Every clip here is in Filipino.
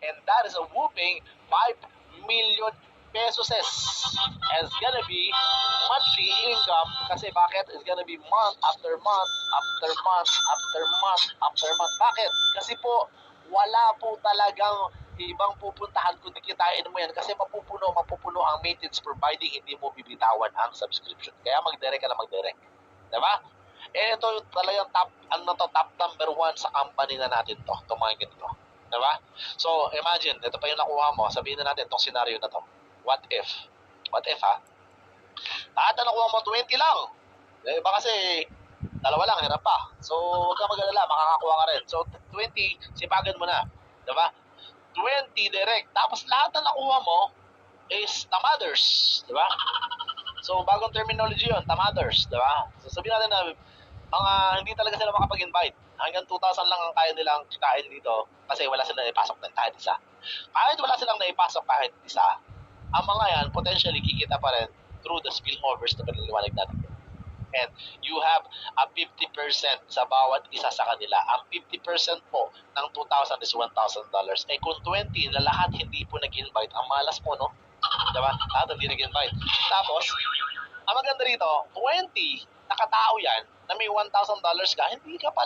and that is a whooping 5 million pesos. And it's gonna be monthly income kasi bakit? It's gonna be month after month after month after month after month. Bakit? Kasi po wala po talagang ibang pupuntahan kundi kitain mo yan kasi mapupuno ang maintenance providing hindi mo bibitawan ang subscription. Kaya mag-direct ka na mag-direct. Diba? Eh ito talagang top number 1 sa company na natin to. Itong ganito. Diba? So imagine, ito pa yung nakuha mo. Sabihin na natin itong scenario na to. What if ha? Lahat na nakuha mo 20 lang. Iba kasi dalawa lang, hirap pa. So, huwag ka mag-alala, makakakuha ka rin. So, 20, sipagan mo na. Diba? 20 direct. Tapos lahat na nakuha mo is tamaders. Diba? So, bagong terminology yun, tamaders. Diba? So, sabihin natin na mga hindi talaga sila makapag-invite. Hanggang 2,000 lang ang kaya nilang kikain dito kasi wala silang naipasok ng kahit isa. Kahit wala silang naipasok kahit isa, ang mga yan, potentially, kikita pa rin through the spillovers na pinaliwanag natin. And you have a 50% sa bawat isa sa kanila. Ang 50% po ng 2,000 is $1,000. Eh kung 20 na lahat hindi po nag-invite, ang malas po, no? Diba? Lahat hindi nag-invite. Tapos, ang maganda rito, 20 nakatao yan na may $1,000 ka, hindi ka pa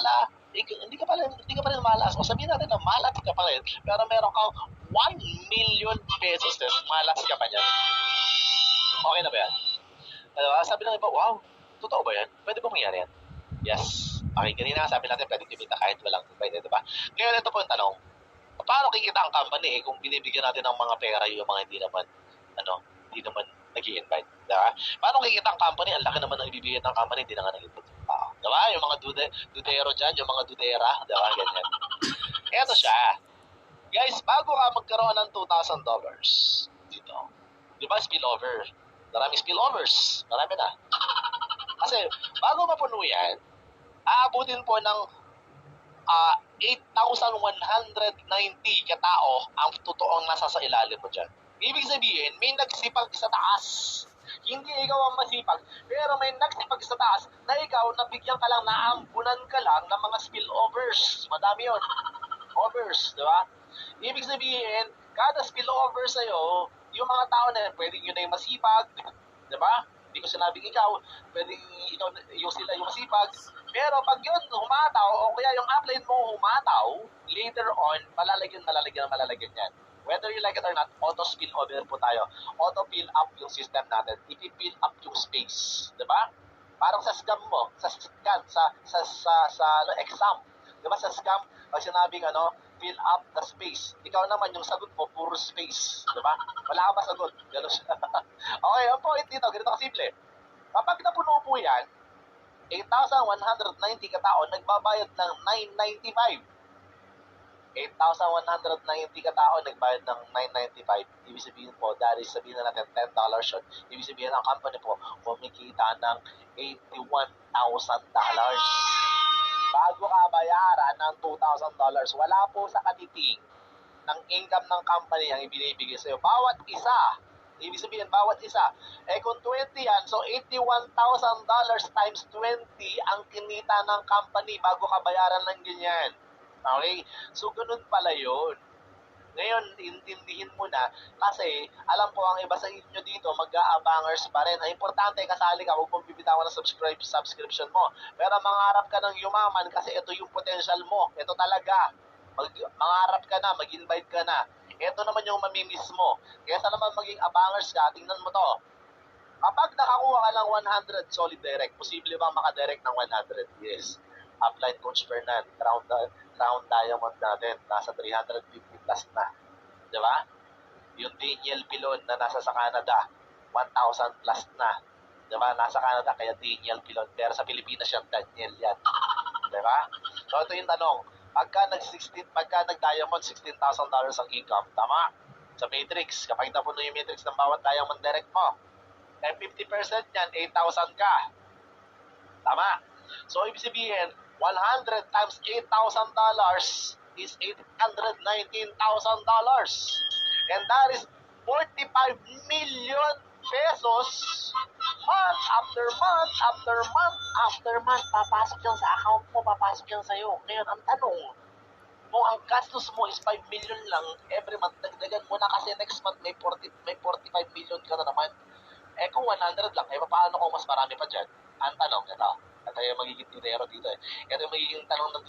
rin malas. O sabihin natin na malas ka pa rin, pero meron kang 1 million pesos din, malas ka pa niyan. Okay na ba yan? Sabi ng iba, wow, totoo ba yan? Pwede ba mangyari yan? Yes. Okay, kanina sabi natin pwede kumita kahit walang invite, diba? Ngayon, ito po yung tanong. Paano kikita ang company kung binibigyan natin ng mga pera yung mga hindi naman nag-i-invite? Diba? Paano kikita ang company? Ang laki naman ng ibibigyan ng company, hindi na nga nag-invite. Diba? Yung mga dudero dyan, yung mga dudera, diba? Ganyan. Eto siya. Guys, bago ka magkaroon ng $2,000 dito, diba spillover? Maraming spillovers. Marami na. Kasi, bago mapuno yan, aabutin po ng 8,190 katao ang totoong nasa sa ilalim mo dyan. Ibig sabihin, may nagsipag sa taas. Hindi ikaw ang masipag, pero may nagsipag sa taas na ikaw nabigyan ka lang, naambunan ka lang ng mga spillovers. Madami yun. Overs, di ba? Ibig sabihin, kada spillover sa'yo, yung mga tao na pwedeng yun na yung masipag, di ba? Hindi ko sinabing ikaw, pwedeng ikaw yung sila yung masipag. Pero pag yun humataw, o kaya yung upline mo humataw, later on, malalagyan yan. Whether you like it or not, auto-spill over po tayo. Auto-fill up yung system natin. I-fill up yung space. Diba? Parang sa scam mo, sa exam. Diba sa scam, pag sinabing fill up the space. Ikaw naman, yung sagot mo, puro space. Diba? Wala ka ba sagot? Gano'n siya. Okay, ang point dito, ganito kasimple. Kapag napuno po yan, 8,190 katao, nagbabayad ng $995. 8,190 katao, nagbayad ng $995. Ibig sabihin po, dahil sabihin na natin $10 yun, ibig sabihin ang company po, kumikita ng $81,000. Bago ka bayaran ng $2,000, wala po sa katiting ng income ng company ang ibinibigay sa'yo. Bawat isa, ibig sabihin, bawat isa. Eh kung 20 yan, so $81,000 times 20 ang kinita ng company bago ka bayaran ng ganyan. Okay? So, ganun pala yun. Ngayon, intindihin mo na kasi alam ko ang iba sa inyo dito mag-aabangers pa rin. Ang importante, kasali ka, huwag mong bibitawan ng subscription mo. Pero mangarap ka ng yumaman kasi ito yung potential mo. Ito talaga. Mangarap ka na, mag-invite ka na. Ito naman yung mamimiss mo. Kaya sa naman maging abangers ka, tingnan mo to. Kapag nakakuha ka ng 100 solid direct, posible bang makadirect ng 100? Yes. Upline Coach Fernan, crown diamond natin, nasa 350 plus na. Di ba? Yung Daniel Pilon na nasa sa Canada, 1,000 plus na. Di ba? Nasa Canada, kaya Daniel Pilon. Pero sa Pilipinas yan, Daniel yan. Di ba? So, ito yung tanong. Pagka nag-diamond, $16,000 ang income, tama? Sa matrix, kapag napuno yung matrix ng bawat diamond direct mo, eh 50% yan, 8,000 ka. Tama? So, ibig sabihin, 100 times $8,000 is $819,000. And that is 45 million pesos month after month after month after month. Papasok yan sa account mo, papasok yan sa'yo. Ngayon, ang tanong, Kung ang gastos mo is 5 million lang every month, dagdagan mo na kasi next month may 45 million ka na naman. Eh kung 100 lang, eh paano kung mas marami pa dyan? Ang tanong, ito yung magiging tinero dito eh. Ito yung magiging tanong na